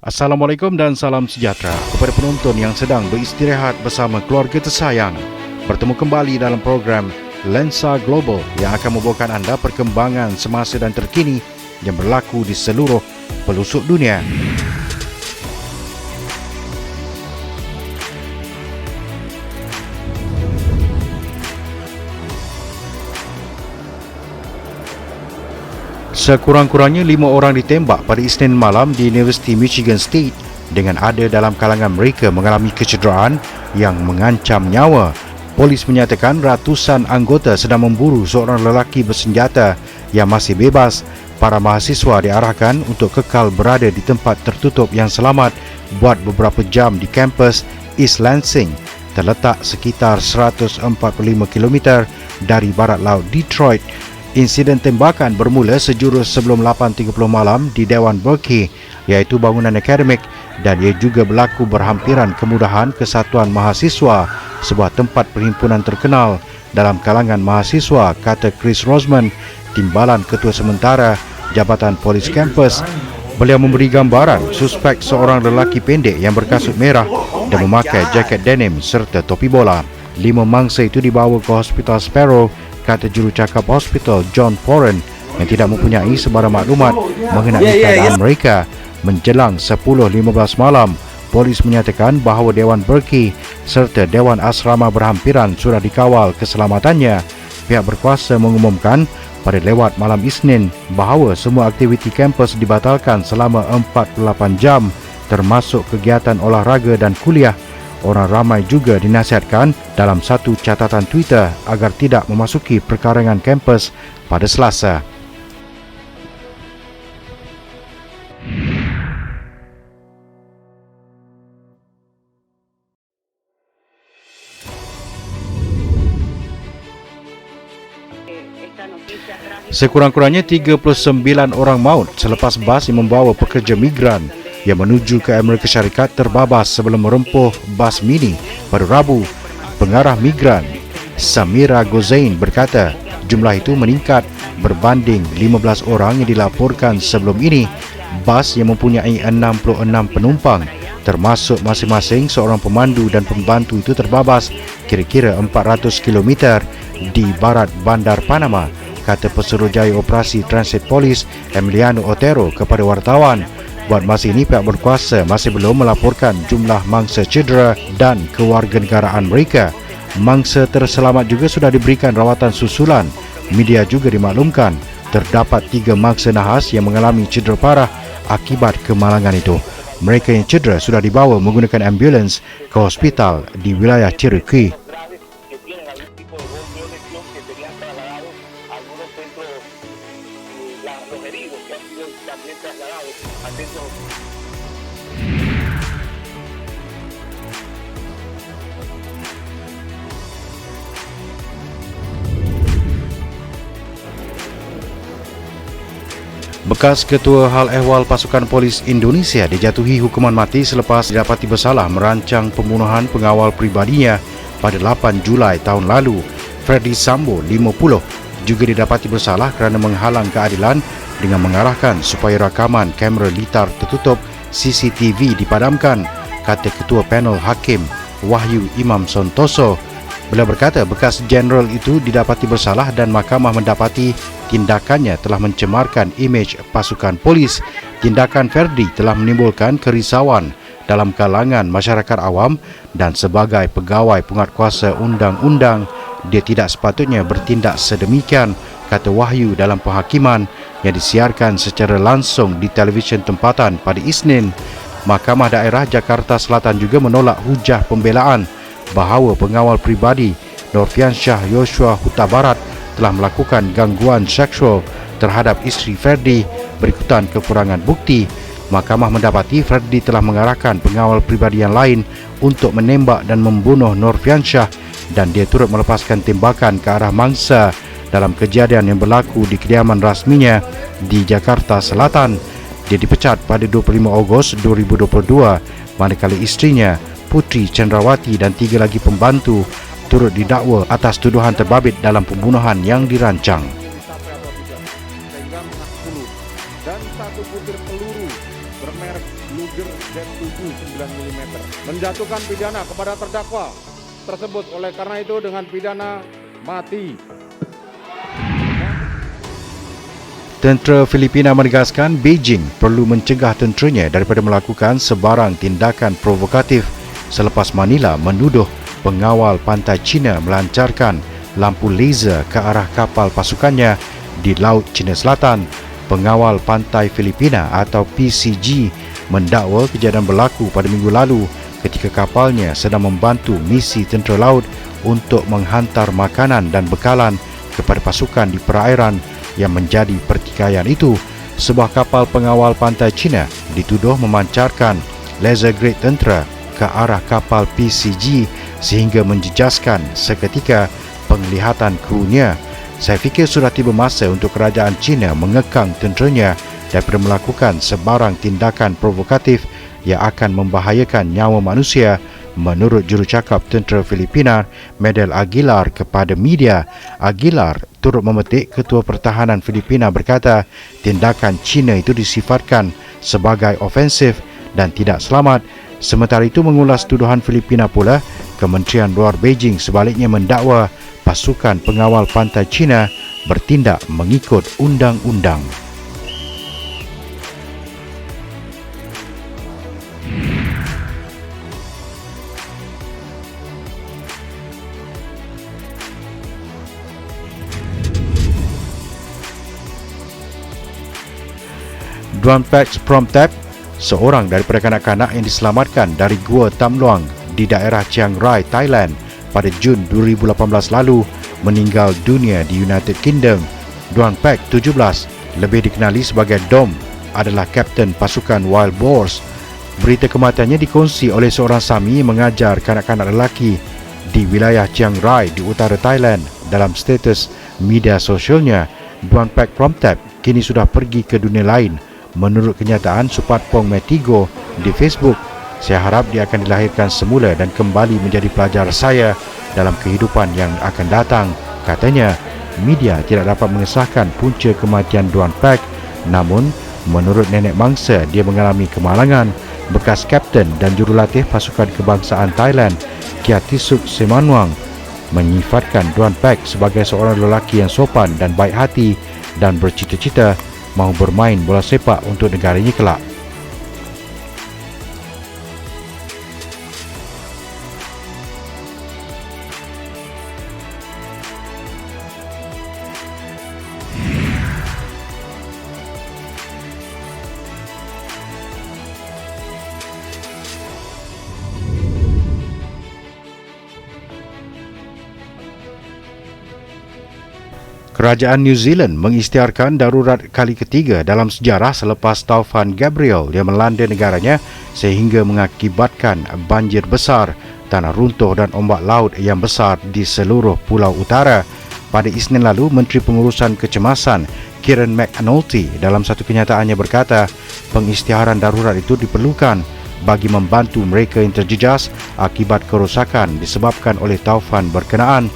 Assalamualaikum dan salam sejahtera kepada penonton yang sedang beristirahat bersama keluarga tersayang. Bertemu kembali dalam program Lensa Global yang akan membawakan anda perkembangan semasa dan terkini yang berlaku di seluruh pelosok dunia. Sekurang-kurangnya 5 orang ditembak pada Isnin malam di Universiti Michigan State dengan ada dalam kalangan mereka mengalami kecederaan yang mengancam nyawa. Polis menyatakan ratusan anggota sedang memburu seorang lelaki bersenjata yang masih bebas. Para mahasiswa diarahkan untuk kekal berada di tempat tertutup yang selamat buat beberapa jam di kampus East Lansing, terletak sekitar 145 km dari barat laut Detroit. Insiden tembakan bermula sejurus sebelum 8.30 malam di Dewan Berkey, iaitu bangunan akademik, dan ia juga berlaku berhampiran kemudahan Kesatuan Mahasiswa, sebuah tempat perhimpunan terkenal dalam kalangan mahasiswa, kata Chris Rosman, timbalan ketua sementara Jabatan Polis Kampus. Beliau memberi gambaran suspek seorang lelaki pendek yang berkasut merah dan memakai jaket denim serta topi bola. 5 mangsa itu dibawa ke Hospital Sparrow, kata jurucakap hospital John Foran yang tidak mempunyai sebarang maklumat mengenai keadaan mereka. Menjelang 10.15 malam, polis menyatakan bahawa Dewan Berkey serta Dewan Asrama berhampiran sudah dikawal keselamatannya. Pihak berkuasa mengumumkan pada lewat malam Isnin bahawa semua aktiviti kampus dibatalkan selama 48 jam termasuk kegiatan olahraga dan kuliah. Orang ramai juga dinasihatkan dalam satu catatan Twitter agar tidak memasuki perkarangan kampus pada Selasa. Sekurang-kurangnya 39 orang maut selepas bas yang membawa pekerja migran yang menuju ke Amerika Syarikat terbabas sebelum merempuh bas mini pada Rabu. Pengarah migran Samira Gozain berkata jumlah itu meningkat berbanding 15 orang yang dilaporkan sebelum ini. Bas yang mempunyai 66 penumpang termasuk masing-masing seorang pemandu dan pembantu itu terbabas kira-kira 400 km di barat bandar Panama, kata Pesuruhjaya Operasi Transit Polis Emiliano Otero kepada wartawan. Buat masa ini, pihak berkuasa masih belum melaporkan jumlah mangsa cedera dan kewarganegaraan mereka. Mangsa terselamat juga sudah diberikan rawatan susulan. Media juga dimaklumkan terdapat 3 mangsa nahas yang mengalami cedera parah akibat kemalangan itu. Mereka yang cedera sudah dibawa menggunakan ambulans ke hospital di wilayah Cherokee. Bekas Ketua Hal Ehwal Pasukan Polis Indonesia dijatuhi hukuman mati selepas didapati bersalah merancang pembunuhan pengawal pribadinya pada 8 Julai tahun lalu. Freddy Sambo, 50, juga didapati bersalah kerana menghalang keadilan dengan mengarahkan supaya rakaman kamera litar tertutup CCTV dipadamkan, kata Ketua Panel Hakim Wahyu Imam Santoso. Beliau berkata bekas jeneral itu didapati bersalah dan mahkamah mendapati tindakannya telah mencemarkan imej pasukan polis. Tindakan Ferdi telah menimbulkan kerisauan dalam kalangan masyarakat awam dan sebagai pegawai penguatkuasa undang-undang, dia tidak sepatutnya bertindak sedemikian, kata Wahyu dalam penghakiman yang disiarkan secara langsung di televisyen tempatan pada Isnin. Mahkamah Daerah Jakarta Selatan juga menolak hujah pembelaan bahawa pengawal pribadi Norfiansyah Joshua Huta Barat telah melakukan gangguan seksual terhadap isteri Ferdi berikutan kekurangan bukti. Mahkamah mendapati Ferdi telah mengarahkan pengawal pribadi yang lain untuk menembak dan membunuh Norfiansyah dan dia turut melepaskan tembakan ke arah mangsa dalam kejadian yang berlaku di kediaman rasminya di Jakarta Selatan. Dia dipecat pada 25 Ogos 2022 manakala isterinya Putri Cendrawati dan 3 lagi pembantu turut didakwa atas tuduhan terbabit dalam pembunuhan yang dirancang. Dan 1 butir peluru bermerek Luger mm, menjatuhkan pidana kepada terdakwa tersebut oleh karena itu dengan pidana mati. Tentera Filipina menegaskan Beijing perlu mencegah tenteranya daripada melakukan sebarang tindakan provokatif selepas Manila menuduh pengawal pantai China melancarkan lampu laser ke arah kapal pasukannya di Laut Cina Selatan. Pengawal pantai Filipina atau PCG mendakwa kejadian berlaku pada minggu lalu ketika kapalnya sedang membantu misi tentera laut untuk menghantar makanan dan bekalan kepada pasukan di perairan yang menjadi pertikaian itu. Sebuah kapal pengawal pantai China dituduh memancarkan laser grade tentera ke arah kapal PCG sehingga menjejaskan seketika penglihatan krunya. Saya fikir sudah tiba masa untuk kerajaan China mengekang tenteranya daripada melakukan sebarang tindakan provokatif yang akan membahayakan nyawa manusia, menurut jurucakap tentera Filipina, Medel Aguilar kepada media. Aguilar turut memetik Ketua Pertahanan Filipina berkata tindakan China itu disifatkan sebagai ofensif dan tidak selamat. Sementara itu mengulas tuduhan Filipina pula, Kementerian Luar Beijing sebaliknya mendakwa pasukan pengawal pantai China bertindak mengikut undang-undang. Duan Peck Promthep, seorang daripada kanak-kanak yang diselamatkan dari Gua Tam Luang di daerah Chiang Rai, Thailand pada Jun 2018 lalu, meninggal dunia di United Kingdom. Duan Peck, 17, lebih dikenali sebagai Dom, adalah kapten pasukan Wild Boars. Berita kematiannya dikongsi oleh seorang Sami mengajar kanak-kanak lelaki di wilayah Chiang Rai di utara Thailand. Dalam status media sosialnya, Duan Peck Promthep kini sudah pergi ke dunia lain. Menurut kenyataan Supatpong Metigo di Facebook, saya harap dia akan dilahirkan semula dan kembali menjadi pelajar saya dalam kehidupan yang akan datang. Katanya, media tidak dapat mengesahkan punca kematian Duan Peck, namun menurut nenek mangsa dia mengalami kemalangan. Bekas kapten dan jurulatih pasukan kebangsaan Thailand, Kiatisuk Semanwang, menyifatkan Duan Peck sebagai seorang lelaki yang sopan dan baik hati dan bercita-cita mahu bermain bola sepak untuk negaranya kelak. Kerajaan New Zealand mengisytiharkan darurat kali ketiga dalam sejarah selepas taufan Gabrielle yang melanda negaranya sehingga mengakibatkan banjir besar, tanah runtuh dan ombak laut yang besar di seluruh pulau utara. Pada Isnin lalu, Menteri Pengurusan Kecemasan Kieran McAnulty dalam satu kenyataannya berkata pengisytiharan darurat itu diperlukan bagi membantu mereka yang terjejas akibat kerosakan disebabkan oleh taufan berkenaan.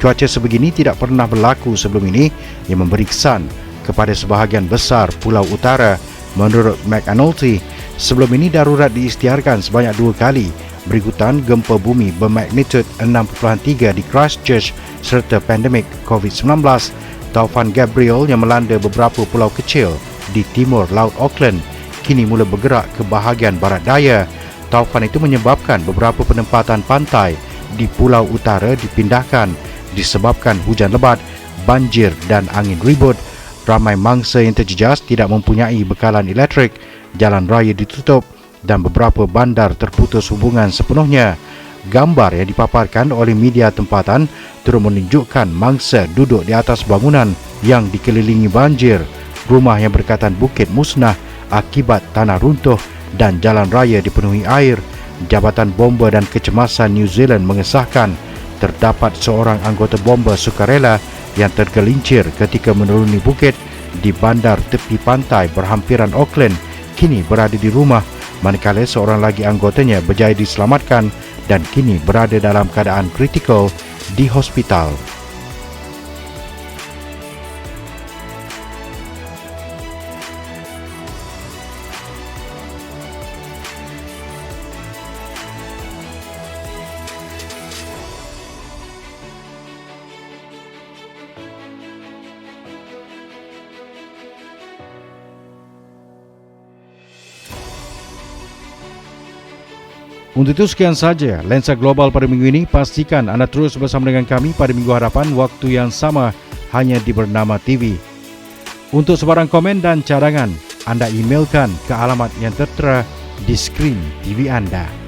Cuaca sebegini tidak pernah berlaku sebelum ini yang memberi kesan kepada sebahagian besar pulau utara. Menurut McAnulty, sebelum ini darurat diisytiharkan sebanyak 2 kali berikutan gempa bumi bermagnitud 6.3 di Christchurch serta pandemik COVID-19. Taufan Gabrielle yang melanda beberapa pulau kecil di timur Laut Auckland kini mula bergerak ke bahagian barat daya. Taufan itu menyebabkan beberapa penempatan pantai di pulau utara dipindahkan disebabkan hujan lebat, banjir dan angin ribut. Ramai mangsa yang terjejas tidak mempunyai bekalan elektrik, jalan raya ditutup dan beberapa bandar terputus hubungan sepenuhnya. Gambar yang dipaparkan oleh media tempatan turut menunjukkan mangsa duduk di atas bangunan yang dikelilingi banjir, rumah yang berdekatan bukit musnah akibat tanah runtuh dan jalan raya dipenuhi air. Jabatan Bomba dan Kecemasan New Zealand mengesahkan terdapat seorang anggota bomba sukarela yang tergelincir ketika menuruni bukit di bandar tepi pantai berhampiran Auckland kini berada di rumah, manakala seorang lagi anggotanya berjaya diselamatkan dan kini berada dalam keadaan kritikal di hospital. Untuk itu sekian saja Lensa Global pada minggu ini. Pastikan anda terus bersama dengan kami pada minggu hadapan waktu yang sama hanya di Bernama TV. Untuk sebarang komen dan cadangan, anda emailkan ke alamat yang tertera di skrin TV anda.